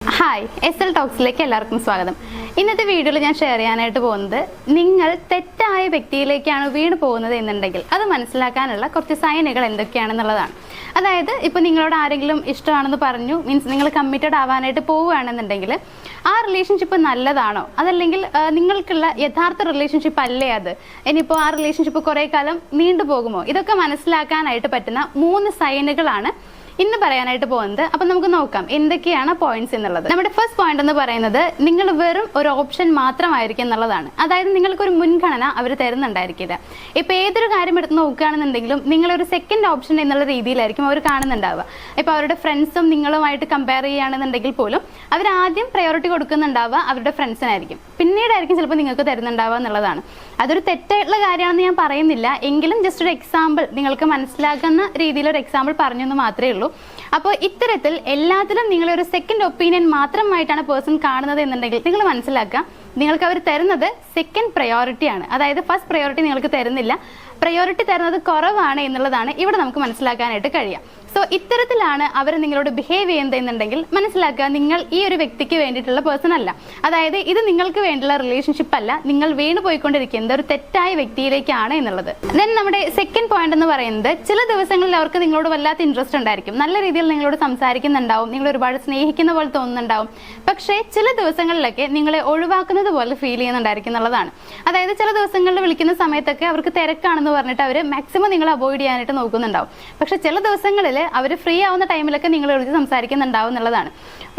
Hi SL ടോക്സിലേക്ക് എല്ലാവർക്കും സ്വാഗതം. ഇന്നത്തെ വീഡിയോയിൽ ഞാൻ ഷെയർ ചെയ്യാനായിട്ട് പോകുന്നത് നിങ്ങൾ തെറ്റായ വ്യക്തിയിലേക്കാണ് വീണ് പോകുന്നത് എന്നുണ്ടെങ്കിൽ അത് മനസ്സിലാക്കാനുള്ള കുറച്ച് സൈനുകൾ എന്തൊക്കെയാണെന്നുള്ളതാണ്. അതായത് ഇപ്പോൾ നിങ്ങളോട് ആരെങ്കിലും ഇഷ്ടമാണെന്ന് പറഞ്ഞു, മീൻസ് നിങ്ങൾ കമ്മിറ്റഡ് ആവാനായിട്ട് പോവുകയാണെന്നുണ്ടെങ്കിൽ ആ റിലേഷൻഷിപ്പ് നല്ലതാണോ, അതല്ലെങ്കിൽ നിങ്ങൾക്കുള്ള യഥാർത്ഥ റിലേഷൻഷിപ്പ് അല്ലേ അത്, ഇനിയിപ്പോൾ ആ റിലേഷൻഷിപ്പ് കുറേ കാലം നീണ്ടുപോകുമോ, ഇതൊക്കെ മനസ്സിലാക്കാനായിട്ട് പറ്റുന്ന 3 സൈനുകളാണ് ഇന്ന് പറയാനായിട്ട് പോകുന്നത്. അപ്പൊ നമുക്ക് നോക്കാം എന്തൊക്കെയാണ് പോയിന്റ്സ് എന്നുള്ളത്. നമ്മുടെ ഫസ്റ്റ് പോയിന്റ് എന്ന് പറയുന്നത് നിങ്ങൾ വെറും ഒരു ഓപ്ഷൻ മാത്രമായിരിക്കും എന്നുള്ളതാണ്. അതായത് നിങ്ങൾക്കൊരു മുൻഗണന അവർ തരുന്നുണ്ടായിരിക്കില്ല. ഇപ്പൊ ഏതൊരു കാര്യം എടുത്ത് നോക്കുകയാണെന്നുണ്ടെങ്കിലും നിങ്ങളൊരു സെക്കൻഡ് ഓപ്ഷൻ എന്നുള്ള രീതിയിലായിരിക്കും അവർ കാണുന്നുണ്ടാവുക. ഇപ്പൊ അവരുടെ ഫ്രണ്ട്സും നിങ്ങളുമായിട്ട് കമ്പയർ ചെയ്യുകയാണെന്നുണ്ടെങ്കിൽ പോലും അവർ ആദ്യം പ്രയോറിറ്റി കൊടുക്കുന്നുണ്ടാവുക അവരുടെ ഫ്രണ്ട്സിനായിരിക്കും, പിന്നീടായിരിക്കും ചിലപ്പോൾ നിങ്ങൾക്ക് തരുന്നുണ്ടാവുക എന്നുള്ളതാണ്. അതൊരു തെറ്റായിട്ടുള്ള കാര്യമാണെന്ന് ഞാൻ പറയുന്നില്ല, എങ്കിലും ജസ്റ്റ് ഒരു എക്സാമ്പിൾ നിങ്ങൾക്ക് മനസ്സിലാക്കുന്ന രീതിയിൽ ഒരു എക്സാമ്പിൾ പറഞ്ഞെന്ന് മാത്രമേ ഉള്ളൂ. അപ്പോൾ ഇത്തരത്തിൽ എല്ലാത്തിലും നിങ്ങളൊരു സെക്കൻഡ് ഒപ്പീനിയൻ മാത്രമായിട്ടാണ് പേഴ്സൺ കാണുന്നത് എന്നുണ്ടെങ്കിൽ നിങ്ങൾ മനസ്സിലാക്കുക, നിങ്ങൾക്ക് അവർ തരുന്നത് സെക്കൻഡ് പ്രയോറിറ്റിയാണ്. അതായത് ഫസ്റ്റ് പ്രയോറിറ്റി നിങ്ങൾക്ക് തരുന്നില്ല, പ്രയോറിറ്റി തരുന്നത് കുറവാണ് എന്നുള്ളതാണ് ഇവിടെ നമുക്ക് മനസ്സിലാക്കാനായിട്ട് കഴിയുക. സോ ഇത്തരത്തിലാണ് അവർ നിങ്ങളോട് ബിഹേവ് ചെയ്യുന്നത് എന്നുണ്ടെങ്കിൽ മനസ്സിലാക്കുക നിങ്ങൾ ഈ ഒരു വ്യക്തിക്ക് വേണ്ടിയിട്ടുള്ള പേഴ്സൺ അല്ല. അതായത് ഇത് നിങ്ങൾക്ക് വേണ്ടിയുള്ള റിലേഷൻഷിപ്പ് അല്ല, നിങ്ങൾ വീണു പോയിക്കൊണ്ടിരിക്കുന്നത് ഒരു തെറ്റായ വ്യക്തിയിലേക്കാണ് എന്നുള്ളത്. ദെൻ നമ്മുടെ സെക്കൻഡ് പോയിന്റ് എന്ന് പറയുന്നത് ചില ദിവസങ്ങളിൽ അവർക്ക് നിങ്ങളോട് വല്ലാത്ത ഇൻട്രസ്റ്റ് ഉണ്ടായിരിക്കും, നല്ല രീതിയിൽ നിങ്ങളോട് സംസാരിക്കുന്നുണ്ടാവും, നിങ്ങൾ ഒരുപാട് സ്നേഹിക്കുന്ന പോലെ തോന്നുന്നുണ്ടാവും. പക്ഷേ ചില ദിവസങ്ങളിലൊക്കെ നിങ്ങളെ ഒഴിവാക്കുന്നത് പോലെ ഫീൽ ചെയ്യുന്നുണ്ടായിരിക്കും എന്നുള്ളതാണ്. അതായത് ചില ദിവസങ്ങളിൽ വിളിക്കുന്ന സമയത്തൊക്കെ അവർക്ക് തിരക്കാണെന്ന് പറഞ്ഞിട്ട് അവർ മാക്സിമം നിങ്ങൾ അവോയ്ഡ് ചെയ്യാനായിട്ട് നോക്കുന്നുണ്ടാവും. പക്ഷെ ചില ദിവസങ്ങളിൽ അവർ ഫ്രീ ആവുന്ന ടൈമിലൊക്കെ നിങ്ങൾ വിളിച്ച് സംസാരിക്കുന്നുണ്ടാവും എന്നുള്ളതാണ്.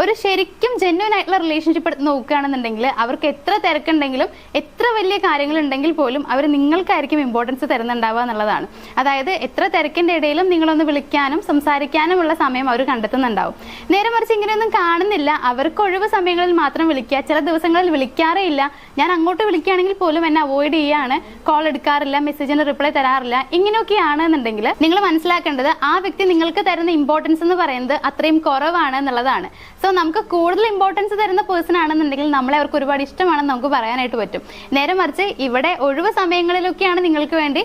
ഒരു ശരിക്കും ജെന്യുവൻ ആയിട്ടുള്ള റിലേഷൻഷിപ്പ് എടുത്ത് നോക്കുകയാണെന്നുണ്ടെങ്കിൽ അവർക്ക് എത്ര തിരക്കുണ്ടെങ്കിലും എത്ര വലിയ കാര്യങ്ങൾ ഉണ്ടെങ്കിൽ പോലും അവർ നിങ്ങൾക്കായിരിക്കും ഇമ്പോർട്ടൻസ് തരുന്നുണ്ടാവുക എന്നുള്ളതാണ്. അതായത് എത്ര തിരക്കിന്റെ ഇടയിലും നിങ്ങളൊന്ന് വിളിക്കാനും സംസാരിക്കാനുമുള്ള സമയം അവർ കണ്ടെത്തുന്നുണ്ടാവും. നേരെ മറിച്ച് ഇങ്ങനെയൊന്നും കാണുന്നില്ല, അവർക്ക് ഒഴിവ് സമയങ്ങളിൽ മാത്രം വിളിക്കുക, ചില ദിവസങ്ങളിൽ വിളിക്കാറേ ഇല്ല, ഞാൻ അങ്ങോട്ട് വിളിക്കുകയാണെങ്കിൽ പോലും എന്നെ അവോയ്ഡ് ചെയ്യാണ്, കോൾ എടുക്കാറില്ല, മെസ്സേജിന് റിപ്ലൈ തരാറില്ല, ഇങ്ങനെയൊക്കെയാണ് എന്നുണ്ടെങ്കിൽ നിങ്ങൾ മനസ്സിലാക്കേണ്ടത് ആ വ്യക്തി നിങ്ങൾക്ക് തരുന്ന ഇമ്പോർട്ടൻസ് എന്ന് പറയുന്നത് അത്രയും കുറവാണ് എന്നുള്ളതാണ്. സോ നമുക്ക് കൂടുതൽ ഇമ്പോർട്ടൻസ് തരുന്ന പേഴ്സൺ ആണെന്നുണ്ടെങ്കിൽ നമ്മളെ അവർക്ക് ഒരുപാട് ഇഷ്ടമാണെന്ന് നമുക്ക് പറയാനായിട്ട് പറ്റും. നേരെ മറിച്ച് ഇവിടെ ഒഴിവ് സമയങ്ങളിലൊക്കെയാണ് നിങ്ങൾക്ക് വേണ്ടി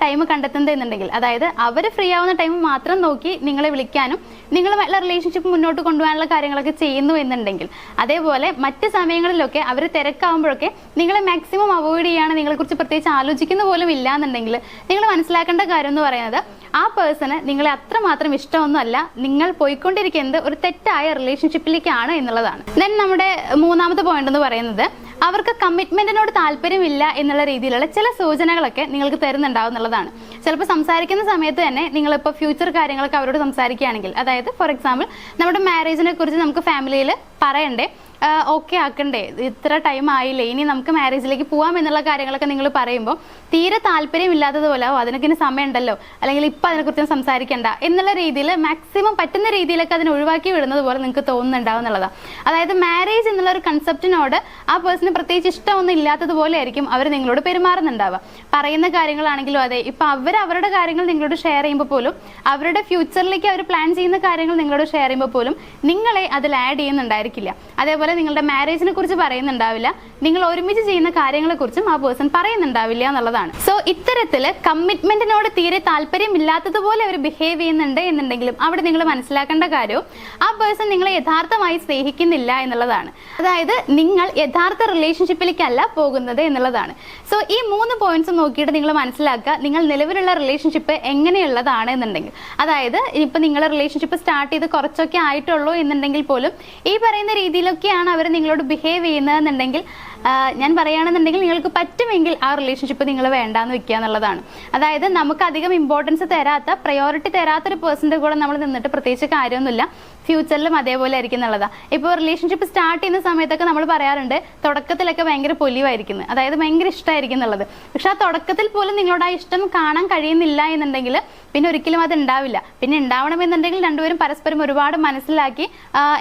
ടൈം കണ്ടെത്തുന്നത് എന്നുണ്ടെങ്കിൽ, അതായത് അവർ ഫ്രീ ആവുന്ന ടൈം മാത്രം നോക്കി നിങ്ങളെ വിളിക്കാനും നിങ്ങളുമായിട്ടുള്ള റിലേഷൻഷിപ്പ് മുന്നോട്ട് കൊണ്ടുപോകാനുള്ള കാര്യങ്ങളൊക്കെ ചെയ്യുന്നു എന്നുണ്ടെങ്കിൽ, അതേപോലെ മറ്റ് സമയങ്ങളിലൊക്കെ അവർ തിരക്കാവുമ്പോഴൊക്കെ നിങ്ങളെ മാക്സിമം അവോയ്ഡ് ചെയ്യാണ്, നിങ്ങളെക്കുറിച്ച് പ്രത്യേകിച്ച് ആലോചിക്കുന്ന പോലും ഇല്ല എന്നുണ്ടെങ്കിൽ നിങ്ങൾ മനസ്സിലാക്കേണ്ട കാര്യം എന്ന് പറയുന്നത് ആ പേഴ്സണ് നിങ്ങളെ അത്രമാത്രം ഇഷ്ടമൊന്നുമല്ല, നിങ്ങൾ പോയിക്കൊണ്ടിരിക്കുന്നത് ഒരു തെറ്റായ റിലേഷൻഷിപ്പിലേക്കാണ് എന്നുള്ളതാണ്. ദെൻ നമ്മുടെ മൂന്നാമത്തെ പോയിന്റ് എന്ന് പറയുന്നത് അവർക്ക് കമ്മിറ്റ്മെന്റിനോട് താല്പര്യമില്ല എന്നുള്ള രീതിയിലുള്ള ചില സൂചനകളൊക്കെ നിങ്ങൾക്ക് തരുന്നുണ്ടാവും എന്നുള്ളതാണ്. ചിലപ്പോൾ സംസാരിക്കുന്ന സമയത്ത് തന്നെ നിങ്ങളിപ്പോൾ ഫ്യൂച്ചർ കാര്യങ്ങളൊക്കെ അവരോട് സംസാരിക്കുകയാണെങ്കിൽ, അതായത് ഫോർ എക്സാമ്പിൾ നമ്മുടെ മാരേജിനെ കുറിച്ച് നമുക്ക് ഫാമിലിയിൽ പറയണ്ടേ, ഓക്കെ ആക്കണ്ടേ, ഇത്ര ടൈം ആയില്ലേ, ഇനി നമുക്ക് മാരേജിലേക്ക് പോവാം എന്നുള്ള കാര്യങ്ങളൊക്കെ നിങ്ങൾ പറയുമ്പോൾ തീരെ താല്പര്യമില്ലാത്തതുപോലെ അതിനൊക്കെ ഇനി സമയമുണ്ടല്ലോ, അല്ലെങ്കിൽ ഇപ്പം അതിനെക്കുറിച്ച് സംസാരിക്കണ്ട എന്നുള്ള രീതിയിൽ മാക്സിമം പറ്റുന്ന രീതിയിലൊക്കെ അതിനെ ഒഴിവാക്കി വിടുന്നത് പോലെ നിങ്ങൾക്ക് തോന്നുന്നുണ്ടാവും എന്നുള്ളതാണ്. അതായത് മാരേജ് എന്നുള്ള ഒരു കൺസെപ്റ്റിനോട് ആ പേഴ്സണ് പ്രത്യേകിച്ച് ഇഷ്ടമൊന്നും ഇല്ലാത്തതുപോലെ ആയിരിക്കും അവർ നിങ്ങളോട് പെരുമാറുന്നുണ്ടാവുക. പറയുന്ന കാര്യങ്ങളാണെങ്കിലും അതെ, ഇപ്പം അവരുടെ കാര്യങ്ങൾ നിങ്ങളോട് ഷെയർ ചെയ്യുമ്പോൾ പോലും, അവരുടെ ഫ്യൂച്ചറിലേക്ക് അവർ പ്ലാൻ ചെയ്യുന്ന കാര്യങ്ങൾ നിങ്ങളോട് ഷെയർ ചെയ്യുമ്പോൾ പോലും നിങ്ങളെ അതിൽ ആഡ് ചെയ്യുന്നുണ്ടായിരിക്കില്ല. അതേപോലെ നിങ്ങളുടെ മാരേജിനെ കുറിച്ച് പറയുന്നുണ്ടാവില്ല, നിങ്ങൾ ഒരുമിച്ച് ചെയ്യുന്ന കാര്യങ്ങളെ കുറിച്ചും ആ പേഴ്സൺ പറയുന്നുണ്ടാവില്ല എന്നുള്ളതാണ്. സോ ഇത്തരത്തില് കമ്മിറ്റ്മെന്റിനോട് തീരെ താല്പര്യമില്ലാത്തതുപോലെ അവർ ബിഹേവ് ചെയ്യുന്നുണ്ട് എന്നുണ്ടെങ്കിലും അവിടെ നിങ്ങൾ മനസ്സിലാക്കേണ്ട കാര്യവും ആ പേഴ്സൺ നിങ്ങളെ യഥാർത്ഥമായി സ്നേഹിക്കുന്നില്ല എന്നുള്ളതാണ്. അതായത് നിങ്ങൾ യഥാർത്ഥ റിലേഷൻഷിപ്പിലേക്കല്ല പോകുന്നത് എന്നുള്ളതാണ്. സോ ഈ 3 പോയിന്റ്സ് നോക്കിയിട്ട് നിങ്ങൾ മനസ്സിലാക്കുക നിങ്ങൾ നിലവിലുള്ള റിലേഷൻഷിപ്പ് എങ്ങനെയുള്ളതാണ് എന്നുണ്ടെങ്കിൽ. അതായത് ഇപ്പൊ നിങ്ങളുടെ റിലേഷൻഷിപ്പ് സ്റ്റാർട്ട് ചെയ്ത് കുറച്ചൊക്കെ ആയിട്ടുള്ളൂ എന്നുണ്ടെങ്കിൽ പോലും ഈ പറയുന്ന രീതിയിലൊക്കെയാണ് അവർ നിങ്ങളോട് ബിഹേവ് ചെയ്യുന്നതെന്നുണ്ടെങ്കിൽ ഞാൻ പറയുകയാണെന്നുണ്ടെങ്കിൽ നിങ്ങൾക്ക് പറ്റുമെങ്കിൽ ആ റിലേഷൻഷിപ്പ് നിങ്ങൾ വേണ്ടാന്ന് വെക്കുക എന്നുള്ളതാണ്. അതായത് നമുക്ക് അധികം ഇമ്പോർട്ടൻസ് തരാത്ത, പ്രയോറിറ്റി തരാത്തൊരു പേഴ്സന്റെ കൂടെ നമ്മൾ നിന്നിട്ട് പ്രത്യേകിച്ച് കാര്യമൊന്നുമില്ല, ഫ്യൂച്ചറിലും അതേപോലെ ആയിരിക്കും എന്നുള്ളതാണ്. ഇപ്പോൾ റിലേഷൻഷിപ്പ് സ്റ്റാർട്ട് ചെയ്യുന്ന സമയത്തൊക്കെ നമ്മൾ പറയാറുണ്ട് തുടക്കത്തിലൊക്കെ ഭയങ്കര പൊലിവായിരിക്കുന്നത്, അതായത് ഭയങ്കര ഇഷ്ടമായിരിക്കും എന്നുള്ളത്. പക്ഷെ ആ തുടക്കത്തിൽ പോലും നിങ്ങളോട് ആ ഇഷ്ടം കാണാൻ കഴിയുന്നില്ല എന്നുണ്ടെങ്കിൽ പിന്നെ ഒരിക്കലും അത് ഉണ്ടാവില്ല. പിന്നെ ഉണ്ടാവണമെന്നുണ്ടെങ്കിൽ രണ്ടുപേരും പരസ്പരം ഒരുപാട് മനസ്സിലാക്കി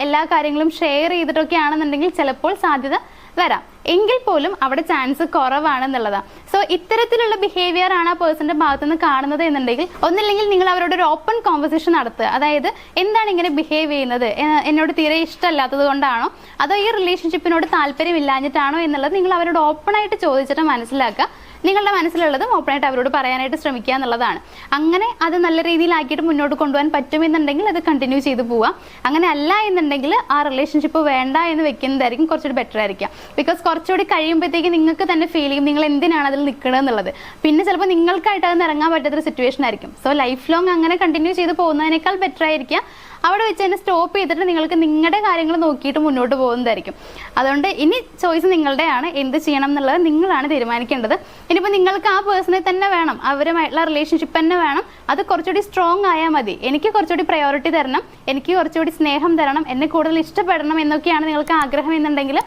എല്ലാ കാര്യങ്ങളും ഷെയർ ചെയ്തിട്ടൊക്കെ ആണെന്നുണ്ടെങ്കിൽ ചിലപ്പോൾ സാധ്യത വരാം, എങ്കിൽ പോലും അവിടെ ചാൻസ് കുറവാണെന്നുള്ളതാണ്. സോ ഇത്തരത്തിലുള്ള ബിഹേവിയർ ആണ് ആ പേഴ്സന്റെ ഭാഗത്തു നിന്ന് കാണുന്നത് എന്നുണ്ടെങ്കിൽ ഒന്നില്ലെങ്കിൽ നിങ്ങൾ അവരോട് ഒരു ഓപ്പൺ കോൺവെർസേഷൻ നടത്തുക. അതായത് എന്താണ് ഇങ്ങനെ ബിഹേവ് ചെയ്യുന്നത്, എന്നോട് തീരെ ഇഷ്ടമല്ലാത്തത് കൊണ്ടാണോ അതോ ഈ റിലേഷൻഷിപ്പിനോട് താല്പര്യമില്ലാഞ്ഞിട്ടാണോ എന്നുള്ളത് നിങ്ങൾ അവരോട് ഓപ്പൺ ആയിട്ട് ചോദിച്ചിട്ട് മനസ്സിലാക്കുക. നിങ്ങളുടെ മനസ്സിലുള്ളതും ഓപ്പണായിട്ട് അവരോട് പറയാനായിട്ട് ശ്രമിക്കുക എന്നുള്ളതാണ്. അങ്ങനെ അത് നല്ല രീതിയിലാക്കിയിട്ട് മുന്നോട്ട് കൊണ്ടുപോകാൻ പറ്റുമെന്നുണ്ടെങ്കിൽ അത് കണ്ടിന്യൂ ചെയ്ത് പോവാം. അങ്ങനെ അല്ല എന്നുണ്ടെങ്കിൽ ആ റിലേഷൻഷിപ്പ് വേണ്ട എന്ന് വെക്കുന്നതായിരിക്കും കുറച്ചുകൂടി ബെറ്റർ ആയിരിക്കും. ബിക്കോസ് കുറച്ചുകൂടി കഴിയുമ്പോഴത്തേക്ക് നിങ്ങൾക്ക് തന്നെ ഫീൽ ചെയ്യും നിങ്ങൾ എന്തിനാണ് അതിൽ നിൽക്കുന്നത് എന്നുള്ളത്. പിന്നെ ചിലപ്പോൾ നിങ്ങൾക്കായിട്ട് അത് ഇറങ്ങാൻ പറ്റാത്തൊരു സിറ്റുവേഷൻ ആയിരിക്കും. സോ ലൈഫ് ലോങ് അങ്ങനെ കണ്ടിന്യൂ ചെയ്ത് പോകുന്നതിനേക്കാൾ ബെറ്റർ ആയിരിക്കും അവിടെ വെച്ച് തന്നെ സ്റ്റോപ്പ് ചെയ്തിട്ട് നിങ്ങൾക്ക് നിങ്ങളുടെ കാര്യങ്ങൾ നോക്കിയിട്ട് മുന്നോട്ട് പോകുന്നതായിരിക്കും. അതുകൊണ്ട് ഇനി ചോയ്സ് നിങ്ങളുടെയാണ്, എന്ത് ചെയ്യണം എന്നുള്ളത് നിങ്ങളാണ് തീരുമാനിക്കേണ്ടത്. ഇനിയിപ്പോൾ നിങ്ങൾക്ക് ആ പേഴ്സണെ തന്നെ വേണം, അവരുമായിട്ടുള്ള റിലേഷൻഷിപ്പ് തന്നെ വേണം, അത് കുറച്ചുകൂടി സ്ട്രോങ് ആയാൽ മതി, എനിക്ക് കുറച്ചുകൂടി പ്രയോറിറ്റി തരണം, എനിക്ക് കുറച്ചുകൂടി സ്നേഹം തരണം, എന്നെ കൂടുതൽ ഇഷ്ടപ്പെടണം എന്നൊക്കെയാണ് നിങ്ങൾക്ക് ആഗ്രഹം എന്നുണ്ടെങ്കിൽ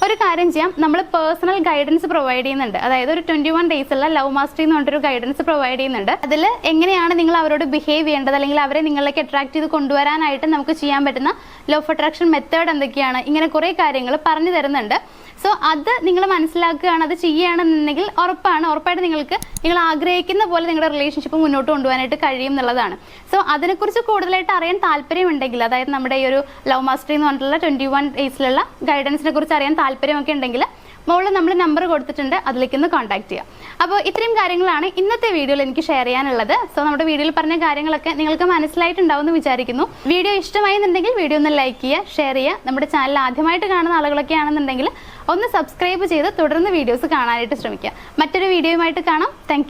ഒരു കാര്യം ചെയ്യാം. നമ്മൾ പേഴ്സണൽ ഗൈഡൻസ് പ്രൊവൈഡ് ചെയ്യുന്നുണ്ട്. അതായത് ഒരു 21 ഡേയ്സുള്ള ലവ് മാസ്റ്ററി എന്ന് പറഞ്ഞൊരു ഗൈഡൻസ് പ്രൊവൈഡ് ചെയ്യുന്നുണ്ട്. അതിൽ എങ്ങനെയാണ് നിങ്ങൾ അവരോട് ബിഹേവ് ചെയ്യേണ്ടത്, അല്ലെങ്കിൽ അവരെ നിങ്ങളിലേക്ക് അട്രാക്ട് ചെയ്ത് കൊണ്ടുവരാനായിട്ട് നമുക്ക് ചെയ്യാൻ പറ്റുന്ന ലോ ഓഫ് അട്രാക്ഷൻ മെത്തേഡ് എന്തൊക്കെയാണ്, ഇങ്ങനെ കുറേ കാര്യങ്ങൾ പറഞ്ഞു തരുന്നുണ്ട്. സോ അത് നിങ്ങൾ മനസ്സിലാക്കുകയാണ്, അത് ചെയ്യുകയാണെന്നുണ്ടെങ്കിൽ ഉറപ്പായിട്ട് നിങ്ങൾക്ക് നിങ്ങൾ ആഗ്രഹിക്കുന്ന പോലെ നിങ്ങളുടെ റിലേഷൻഷിപ്പ് മുന്നോട്ട് കൊണ്ടുപോകാനായിട്ട് കഴിയും എന്നുള്ളതാണ്. സോ അതിനെക്കുറിച്ച് കൂടുതലായിട്ട് അറിയാൻ താല്പര്യമുണ്ടെങ്കിൽ, അതായത് നമ്മുടെ ഈ ഒരു ലവ് മാസ്റ്ററി എന്ന് പറഞ്ഞിട്ടുള്ള 21 ഡേയ്സിലുള്ള ഗൈഡൻസിനെ കുറിച്ച് അറിയാൻ താല്പര്യമൊക്കെ ഉണ്ടെങ്കിൽ മുകളിൽ നമ്മൾ നമ്പർ കൊടുത്തിട്ടുണ്ട്, അതിലേക്ക് ഒന്ന് കോൺടാക്ട് ചെയ്യാം. അപ്പോൾ ഇത്രയും കാര്യങ്ങളാണ് ഇന്നത്തെ വീഡിയോയിൽ എനിക്ക് ഷെയർ ചെയ്യാനുള്ളത്. സോ നമ്മുടെ വീഡിയോയിൽ പറഞ്ഞ കാര്യങ്ങളൊക്കെ നിങ്ങൾക്ക് മനസ്സിലായിട്ടുണ്ടാവും എന്ന് വിചാരിക്കുന്നു. വീഡിയോ ഇഷ്ടമായെന്നുണ്ടെങ്കിൽ വീഡിയോ ഒന്ന് ലൈക്ക് ചെയ്യുക, ഷെയർ ചെയ്യുക. നമ്മുടെ ചാനൽ ആദ്യമായിട്ട് കാണുന്ന ആളുകളൊക്കെ ആണെന്നുണ്ടെങ്കിൽ ഒന്ന് സബ്സ്ക്രൈബ് ചെയ്ത് തുടർന്ന് വീഡിയോസ് കാണാനായിട്ട് ശ്രമിക്കുക. മറ്റൊരു വീഡിയോയുമായിട്ട് കാണാം. താങ്ക്